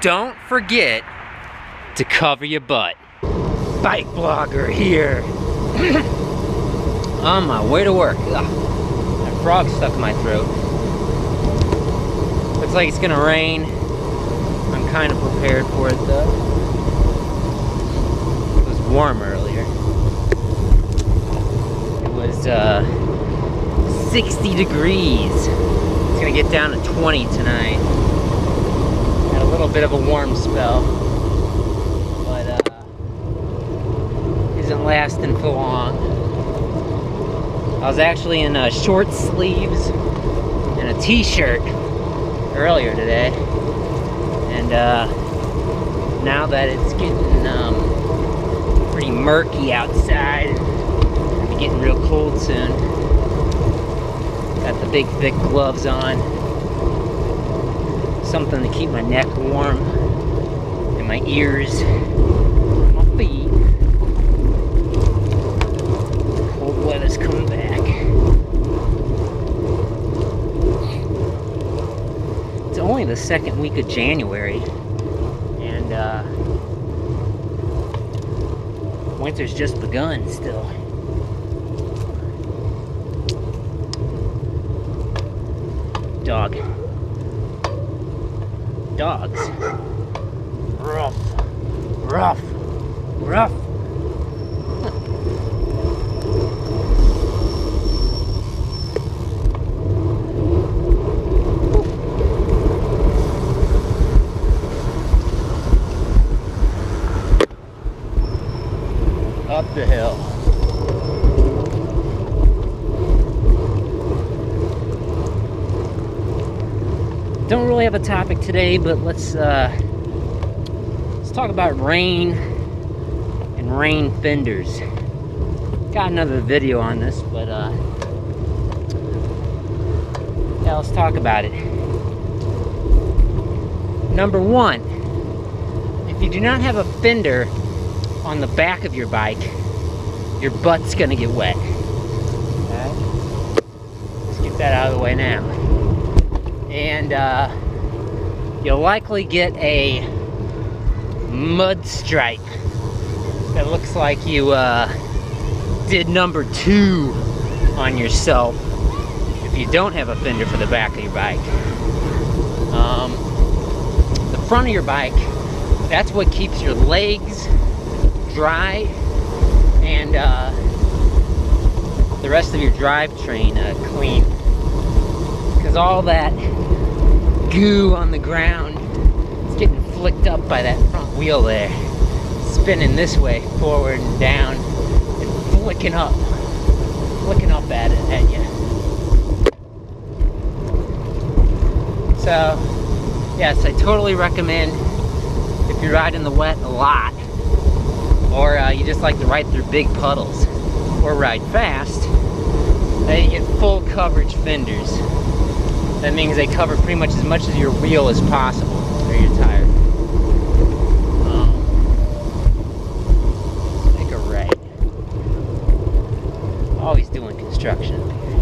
don't forget to cover your butt. Bike blogger here. On my way to work. Ugh. That frog stuck in my throat. Looks like it's gonna rain. I'm kind of prepared for it though. It was warm earlier. It was 60 degrees. It's gonna get down to 20 tonight. Had a little bit of a warm spell, but isn't lasting for long. I was actually in short sleeves and a t-shirt earlier today, and now that it's getting pretty murky outside, it'll be getting real cold soon. Got the big thick gloves on, something to keep my neck warm and my ears, my feet. Cold weather's coming back. It's only the second week of January, and winter's just begun still. Dog. Dogs. Rough. Rough. Rough. Up the hill. Don't really have a topic today, but let's talk about rain and rain fenders. Got another video on this, but yeah, let's talk about it. Number one, if you do not have a fender on the back of your bike, your butt's gonna get wet. Okay? Let's get that out of the way now. And you'll likely get a mud stripe that looks like you did number 2 on yourself if you don't have a fender for the back of your bike. The front of your bike, that's what keeps your legs dry and the rest of your drivetrain clean, because all that goo on the ground is getting flicked up by that front wheel there, spinning this way forward and down and flicking up at you. So yes, I totally recommend, if you're riding the wet a lot, or you just like to ride through big puddles or ride fast, that you get full coverage fenders. That means they cover pretty much as much of your wheel as possible or your tire. Take a right. Always doing construction up here.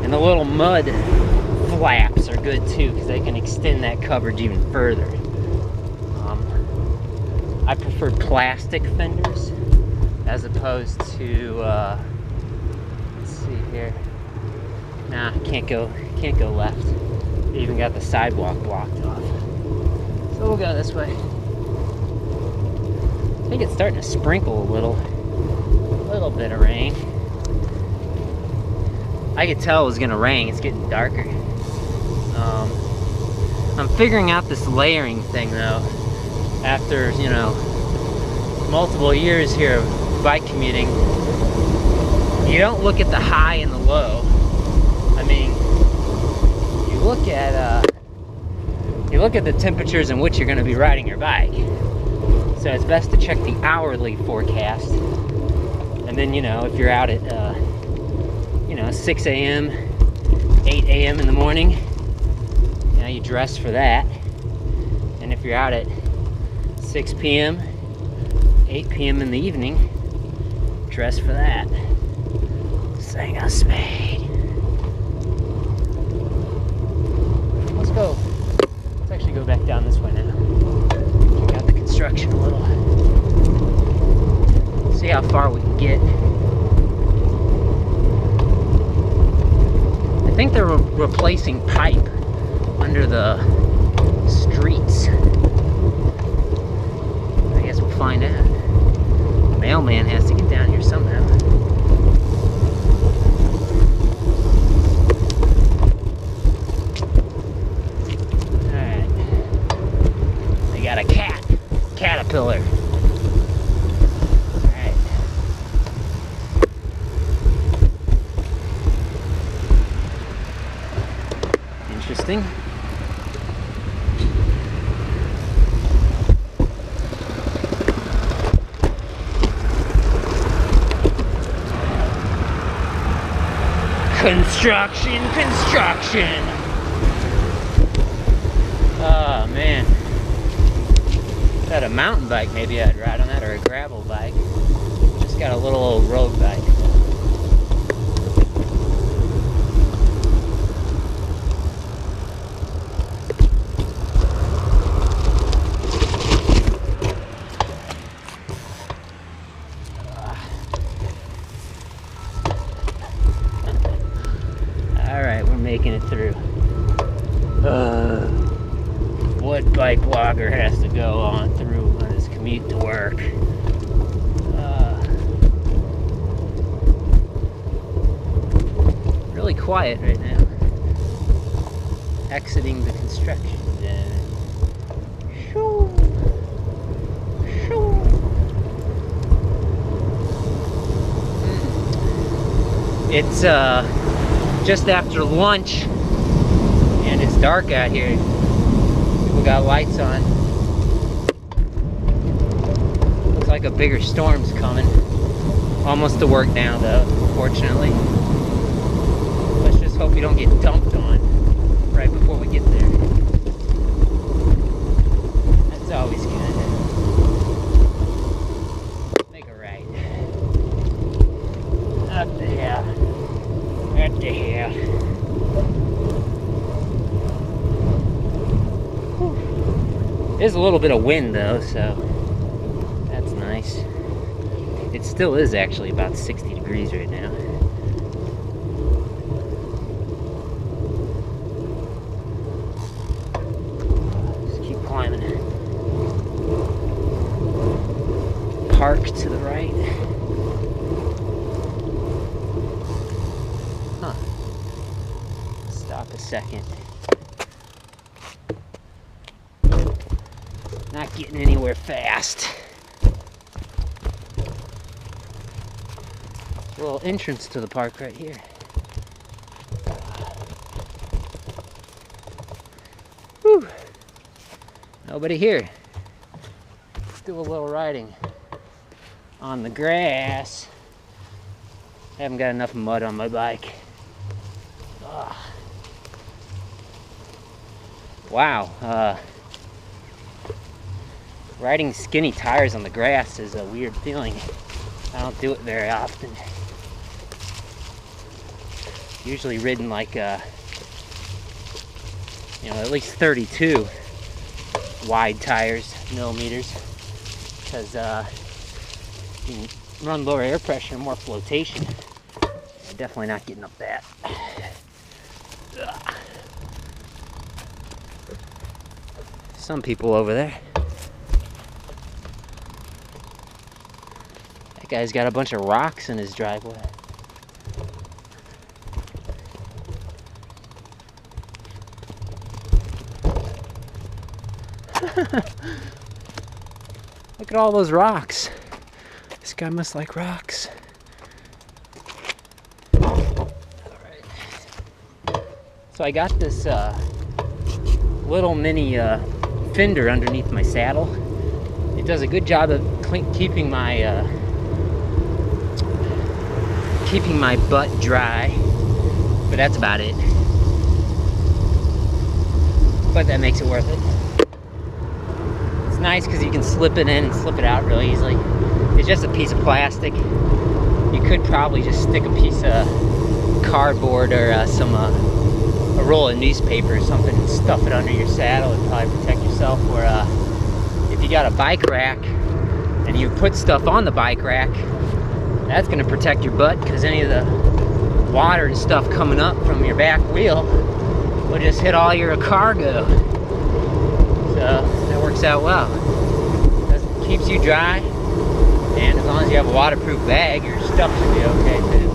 And the little mud flaps are good too, because they can extend that coverage even further. I prefer plastic fenders as opposed to let's see here. Nah, can't go left. They even got the sidewalk blocked off. So we'll go this way. I think it's starting to sprinkle a little bit of rain. I could tell it was gonna rain. It's getting darker. I'm figuring out this layering thing though. After, you know, multiple years here of bike commuting, you don't look at the high and the low. I mean, you look at the temperatures in which you're going to be riding your bike. So it's best to check the hourly forecast. And then, you know, if you're out at, you know, 6 a.m., 8 a.m. in the morning, you know, you dress for that. And if you're out at 6 p.m., 8 p.m. in the evening, dress for that. Sing a spade. replacing pipe under the streets. I guess we'll find out. Mailman has to get down here somehow. Alright. They got a caterpillar. Alright. Interesting. Construction! Oh man. If I had a mountain bike, maybe I'd ride on that, or a gravel bike. Just got a little old road bike. Alright, we're making it through. What BIKEBLOGGER has to go on through on his commute to work? Really quiet right now. Exiting the construction zone. Shoo. Shoo. It's just after lunch and it's dark out here. People got lights on. Looks like a bigger storm's coming. Almost to work now though, fortunately. Let's just hope we don't get dumped on right before we get there. That's always good. Make a right. Up there. Up there. There's a little bit of wind though, so that's nice. It still is actually about 60 degrees right now. Just keep climbing it. Park to the right. Huh. Stop a second. Not getting anywhere fast. A little entrance to the park right here. Whew. Nobody here. Let's do a little riding on the grass. I haven't got enough mud on my bike. Ugh. Wow. Riding skinny tires on the grass is a weird feeling. I don't do it very often. Usually ridden like, you know, at least 32 wide tires, millimeters, because you can run lower air pressure and more flotation. I'm definitely not getting up that. Ugh. Some people over there. That guy's got a bunch of rocks in his driveway. Look at all those rocks. This guy must like rocks. Alright. So I got this little mini Fender underneath my saddle. It does a good job of keeping my butt dry, but that's about it. But that makes it worth it. It's nice because you can slip it in and slip it out really easily. It's just a piece of plastic. You could probably just stick a piece of cardboard or a roll of newspaper or something and stuff it under your saddle and probably protect yourself. Or if you got a bike rack and you put stuff on the bike rack, that's going to protect your butt, because any of the water and stuff coming up from your back wheel will just hit all your cargo. So that works out well. Keeps you dry, and as long as you have a waterproof bag, your stuff should be okay too.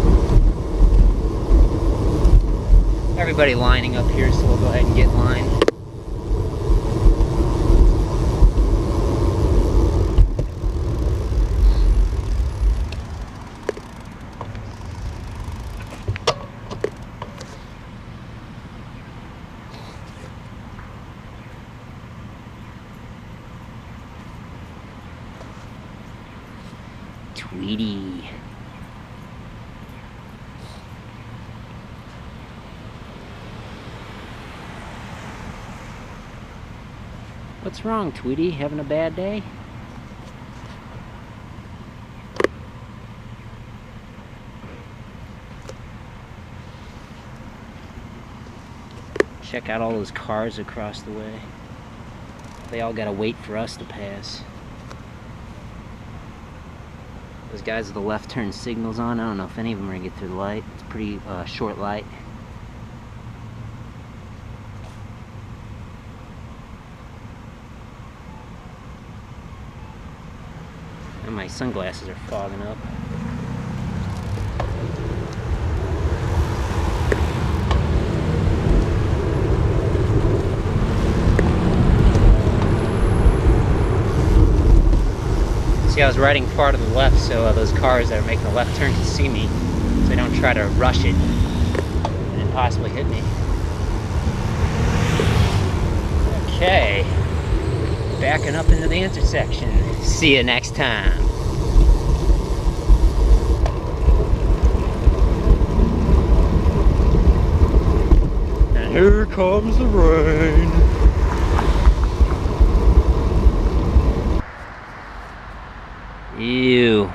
Everybody lining up here, so we'll go ahead and get in line. Tweety. What's wrong, Tweety? Having a bad day? Check out all those cars across the way. They all gotta wait for us to pass. Those guys with the left turn signals on, I don't know if any of them are gonna get through the light. It's a pretty short light. And my sunglasses are fogging up. See, I was riding far to the left, so those cars that are making a left turn can see me, so they don't try to rush it and then possibly hit me. Okay, backing up into the intersection. See you next time. And here comes the rain. Ew.